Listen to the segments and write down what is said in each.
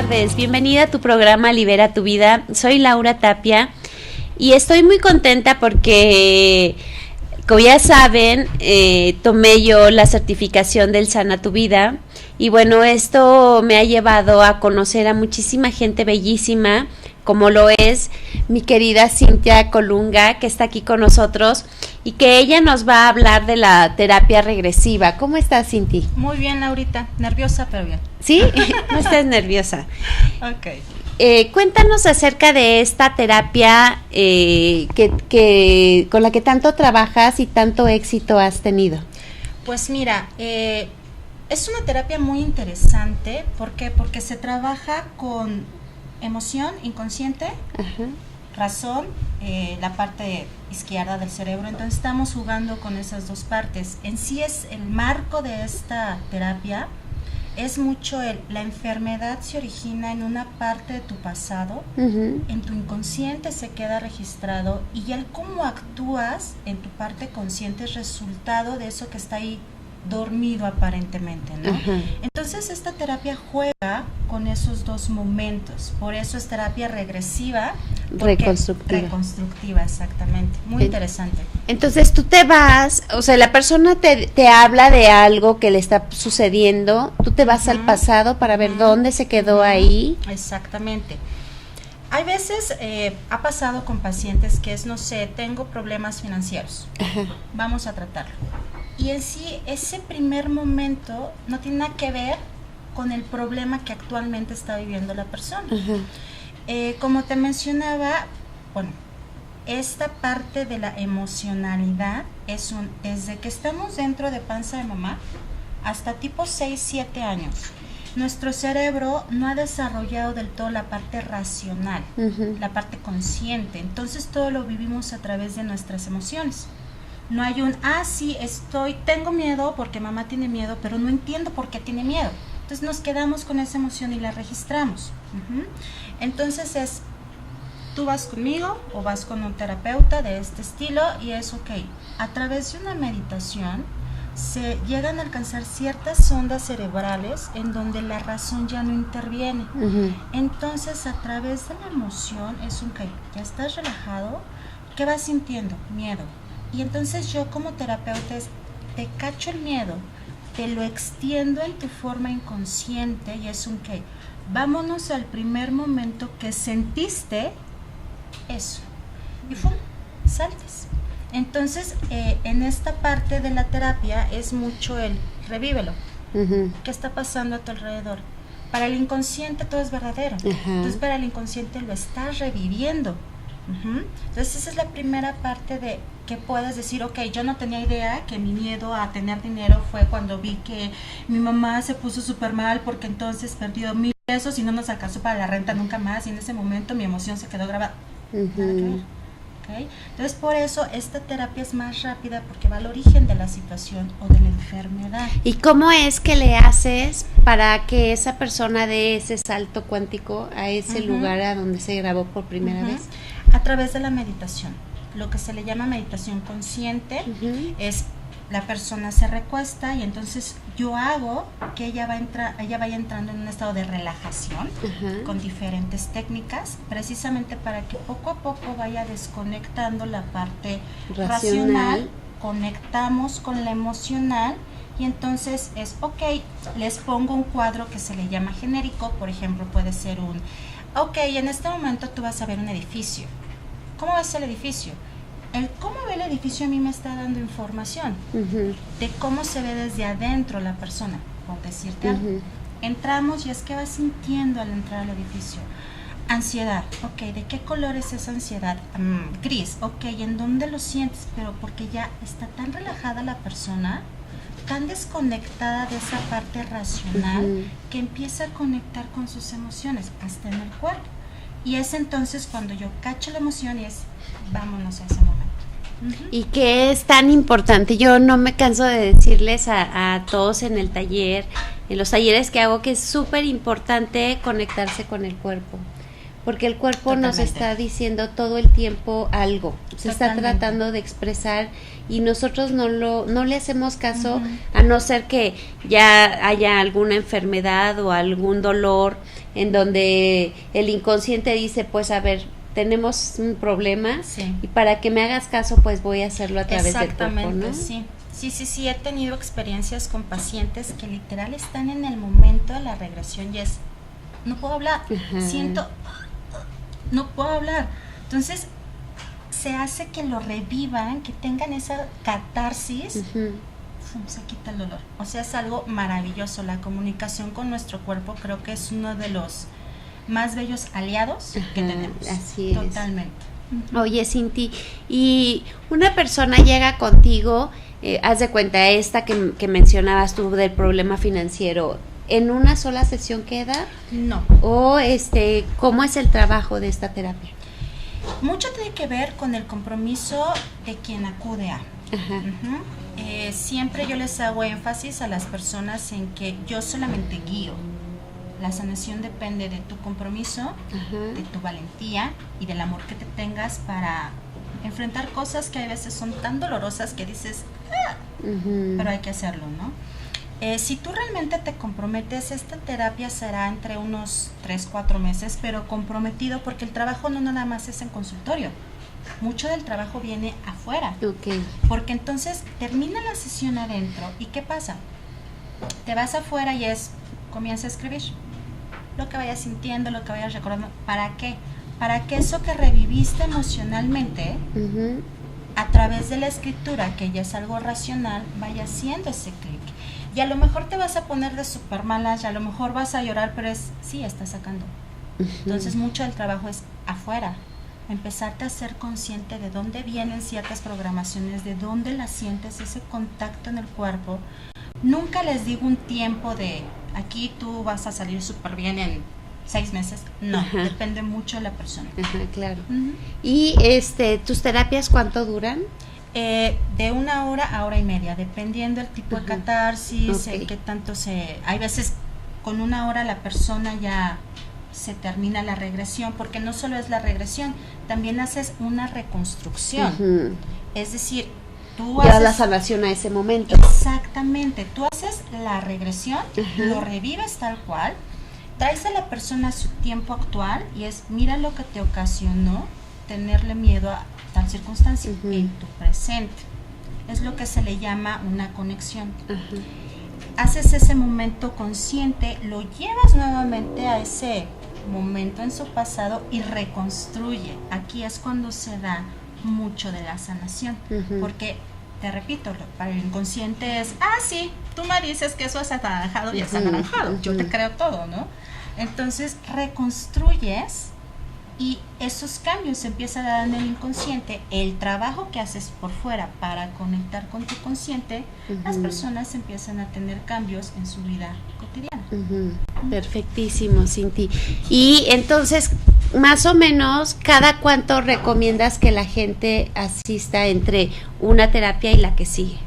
tardes. Bienvenida a tu programa Libera tu Vida. Soy Laura Tapia y estoy muy contenta porque, como ya saben, tomé yo la certificación del Sana tu Vida y bueno, esto me ha llevado a conocer a muchísima gente bellísima, como lo es mi querida Cintia Colunga, que está aquí con nosotros y que ella nos va a hablar de la terapia regresiva. ¿Cómo estás, Cinti? Muy bien, Laurita. Nerviosa, pero bien. ¿Sí? No estás nerviosa. Ok. Cuéntanos acerca de esta terapia que con la que tanto trabajas y tanto éxito has tenido. Pues mira, es una terapia muy interesante. ¿Por qué? Porque se trabaja con emoción, inconsciente, ajá, razón, la parte izquierda del cerebro. Entonces estamos jugando con esas dos partes. En sí es el marco de esta terapia. Es mucho la enfermedad se origina en una parte de tu pasado, en tu inconsciente se queda registrado y el cómo actúas en tu parte consciente es resultado de eso que está ahí dormido aparentemente, ¿no? Ajá. Entonces esta terapia juega con esos dos momentos, por eso es terapia regresiva, reconstructiva, exactamente, muy interesante. Entonces tú te vas, o sea, la persona te habla de algo que le está sucediendo, tú te vas al pasado para ver dónde se quedó ahí. Exactamente. Hay veces, ha pasado con pacientes que es, no sé, tengo problemas financieros, ajá, vamos a tratarlo. Y en sí, ese primer momento no tiene nada que ver con el problema que actualmente está viviendo la persona. Como te mencionaba, bueno, esta parte de la emocionalidad es desde que estamos dentro de panza de mamá hasta tipo 6, 7 años. Nuestro cerebro no ha desarrollado del todo la parte racional, la parte consciente. Entonces todo lo vivimos a través de nuestras emociones. No hay sí, tengo miedo porque mamá tiene miedo, pero no entiendo por qué tiene miedo. Entonces nos quedamos con esa emoción y la registramos. Entonces tú vas conmigo o vas con un terapeuta de este estilo y es ok. A través de una meditación se llegan a alcanzar ciertas ondas cerebrales en donde la razón ya no interviene. Entonces a través de la emoción es ok, ya estás relajado, ¿qué vas sintiendo? Miedo. Y entonces yo como terapeuta te cacho el miedo, te lo extiendo en tu forma inconsciente y es un que vámonos al primer momento que sentiste eso y ¡fum! Saltes. Entonces en esta parte de la terapia es mucho el revívelo. ¿Qué está pasando a tu alrededor? Para el inconsciente todo es verdadero. Entonces para el inconsciente lo estás reviviendo. Entonces esa es la primera parte de que puedes decir, ok, yo no tenía idea que mi miedo a tener dinero fue cuando vi que mi mamá se puso súper mal porque entonces perdió 1,000 pesos y no nos alcanzó para la renta nunca más y en ese momento mi emoción se quedó grabada. Okay. Entonces por eso esta terapia es más rápida porque va al origen de la situación o de la enfermedad. ¿Y cómo es que le haces para que esa persona dé ese salto cuántico a ese lugar a donde se grabó por primera vez? A través de la meditación, lo que se le llama meditación consciente es la persona se recuesta y entonces yo hago que ella vaya entrando en un estado de relajación con diferentes técnicas, precisamente para que poco a poco vaya desconectando la parte racional, conectamos con la emocional y entonces es ok, les pongo un cuadro que se le llama genérico, por ejemplo puede ser ok, en este momento tú vas a ver un edificio. ¿Cómo ves el edificio? El cómo ve el edificio a mí me está dando información de cómo se ve desde adentro la persona, por decirte algo. Entramos y es que vas sintiendo al entrar al edificio. Ansiedad, ok, ¿de qué color es esa ansiedad? Gris, ok, ¿en dónde lo sientes? Pero porque ya está tan relajada la persona, tan desconectada de esa parte racional, que empieza a conectar con sus emociones, hasta en el cuerpo. Y es entonces cuando yo cacho la emoción y es, vámonos a ese momento. Y que es tan importante, yo no me canso de decirles a todos en el taller, en los talleres que hago, que es súper importante conectarse con el cuerpo, porque el cuerpo Totalmente. nos está diciendo todo el tiempo algo, se está Totalmente. tratando de expresar y nosotros no le hacemos caso, a no ser que ya haya alguna enfermedad o algún dolor en donde el inconsciente dice, pues a ver, tenemos un problema y para que me hagas caso, pues voy a hacerlo a través del cuerpo, ¿no? Sí, he tenido experiencias con pacientes que literal están en el momento de la regresión y es, no puedo hablar, no puedo hablar. Entonces, se hace que lo revivan, que tengan esa catarsis, se quita el dolor. O sea, es algo maravilloso. La comunicación con nuestro cuerpo creo que es uno de los más bellos aliados que tenemos. Así es. Totalmente. Oye, Cinti, y una persona llega contigo, haz de cuenta esta que mencionabas tú del problema financiero, ¿en una sola sesión queda? No. ¿O cómo es el trabajo de esta terapia? Mucho tiene que ver con el compromiso de quien acude a. Siempre yo les hago énfasis a las personas en que yo solamente guío. La sanación depende de tu compromiso, de tu valentía y del amor que te tengas para enfrentar cosas que a veces son tan dolorosas que dices, pero hay que hacerlo, ¿no? Si tú realmente te comprometes, esta terapia será entre unos 3-4 meses, pero comprometido porque el trabajo no nada más es en consultorio. Mucho del trabajo viene afuera. Porque entonces termina la sesión adentro y ¿qué pasa? Te vas afuera y comienza a escribir lo que vayas sintiendo, lo que vayas recordando. ¿Para qué? Para que eso que reviviste emocionalmente a través de la escritura, que ya es algo racional, vaya haciendo ese clic. Y a lo mejor te vas a poner de súper malas, y a lo mejor vas a llorar, pero estás sacando. Entonces mucho del trabajo es afuera. Empezarte a ser consciente de dónde vienen ciertas programaciones, de dónde las sientes, ese contacto en el cuerpo. Nunca les digo un tiempo de aquí tú vas a salir súper bien en 6 meses. No, depende mucho de la persona. Claro. ¿Y tus terapias cuánto duran? De 1 hora a 1 hora y media, dependiendo del tipo de catarsis, qué tanto hay veces con 1 hora la persona ya se termina la regresión, porque no solo es la regresión, también haces una reconstrucción. Es decir, tú haces la sanación a ese momento. Exactamente, tú haces la regresión, lo revives tal cual, traes a la persona a su tiempo actual y mira lo que te ocasionó tenerle miedo a tal circunstancia en tu presente. Es lo que se le llama una conexión. Haces ese momento consciente, lo llevas nuevamente a ese momento en su pasado y reconstruye. Aquí es cuando se da mucho de la sanación, porque te repito, para el inconsciente es, sí, tú me dices que eso es anaranjado y es anaranjado, yo te creo todo, ¿no? Entonces reconstruyes y esos cambios se empiezan a dar en el inconsciente. El trabajo que haces por fuera para conectar con tu consciente, las personas empiezan a tener cambios en su vida cotidiana. Perfectísimo, Cinti. Y entonces, más o menos, ¿cada cuánto recomiendas que la gente asista entre una terapia y la que sigue?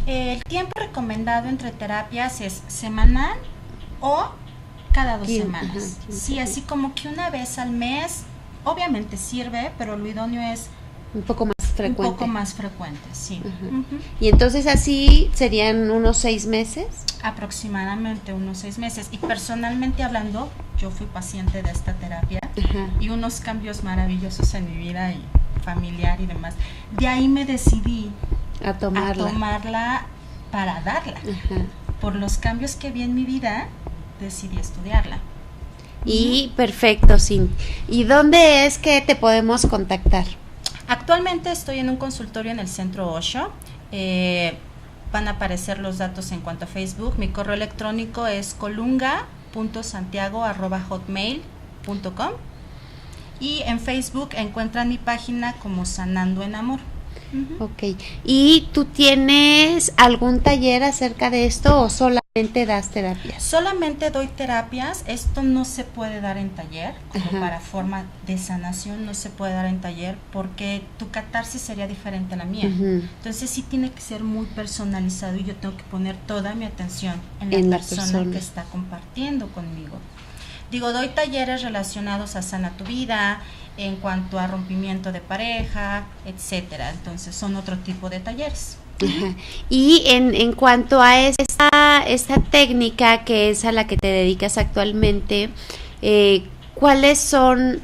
El tiempo recomendado entre terapias es semanal o cada 2 semanas. Sí, así como que una vez al mes, obviamente sirve, pero lo idóneo es un poco más frecuente. Un poco más frecuente, sí. Y entonces así serían unos 6 meses. Aproximadamente unos 6 meses. Y personalmente hablando, yo fui paciente de esta terapia y unos cambios maravillosos en mi vida y familiar y demás. De ahí me decidí a tomarla para darla. Por los cambios que vi en mi vida, decidí estudiarla. Y perfecto, Cinti. ¿Y dónde es que te podemos contactar? Actualmente estoy en un consultorio en el Centro Osho. Van a aparecer los datos en cuanto a Facebook. Mi correo electrónico es colunga.santiago@hotmail.com y en Facebook encuentran mi página como Sanando en Amor. Ok. ¿Y tú tienes algún taller acerca de esto o solamente das terapias? Solamente doy terapias. Esto no se puede dar en taller, como para forma de sanación no se puede dar en taller porque tu catarsis sería diferente a la mía. Entonces sí tiene que ser muy personalizado y yo tengo que poner toda mi atención en la persona que está compartiendo conmigo. Digo, doy talleres relacionados a Sana tu Vida, en cuanto a rompimiento de pareja, etcétera. Entonces son otro tipo de talleres. Ajá. Y en cuanto a esta técnica que es a la que te dedicas actualmente, ¿cuáles son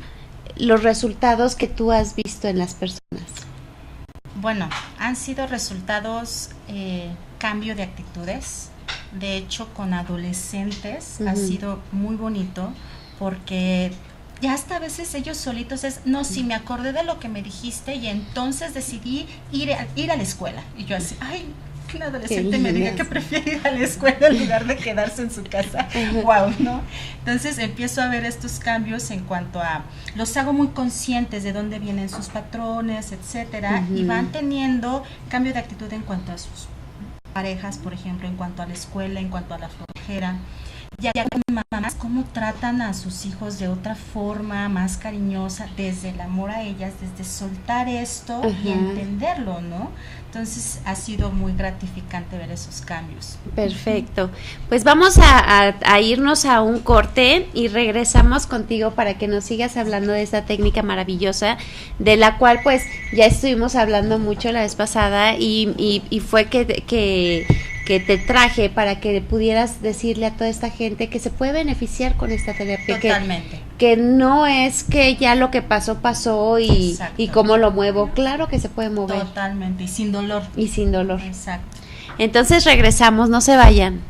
los resultados que tú has visto en las personas? Bueno, han sido resultados, cambio de actitudes. De hecho, con adolescentes ha sido muy bonito, porque ya hasta a veces ellos solitos sí, me acordé de lo que me dijiste y entonces decidí ir a la escuela. Y yo así, ay, que un adolescente me diga que prefiere ir a la escuela en lugar de quedarse en su casa. Wow, ¿no? Entonces empiezo a ver estos cambios en cuanto a, los hago muy conscientes de dónde vienen sus patrones, etcétera, y van teniendo cambio de actitud en cuanto a sus parejas, por ejemplo, en cuanto a la escuela, en cuanto a la flojera. Ya con mamás, cómo tratan a sus hijos de otra forma, más cariñosa, desde el amor a ellas, desde soltar esto y entenderlo, ¿no? Entonces ha sido muy gratificante ver esos cambios. Perfecto. Pues vamos a irnos a un corte y regresamos contigo para que nos sigas hablando de esta técnica maravillosa, de la cual pues ya estuvimos hablando mucho la vez pasada y fue que te traje para que pudieras decirle a toda esta gente que se puede beneficiar con esta terapia. Totalmente. Que no es que ya lo que pasó y cómo lo muevo. Claro que se puede mover. Totalmente, y sin dolor. Y sin dolor. Exacto. Entonces regresamos, no se vayan.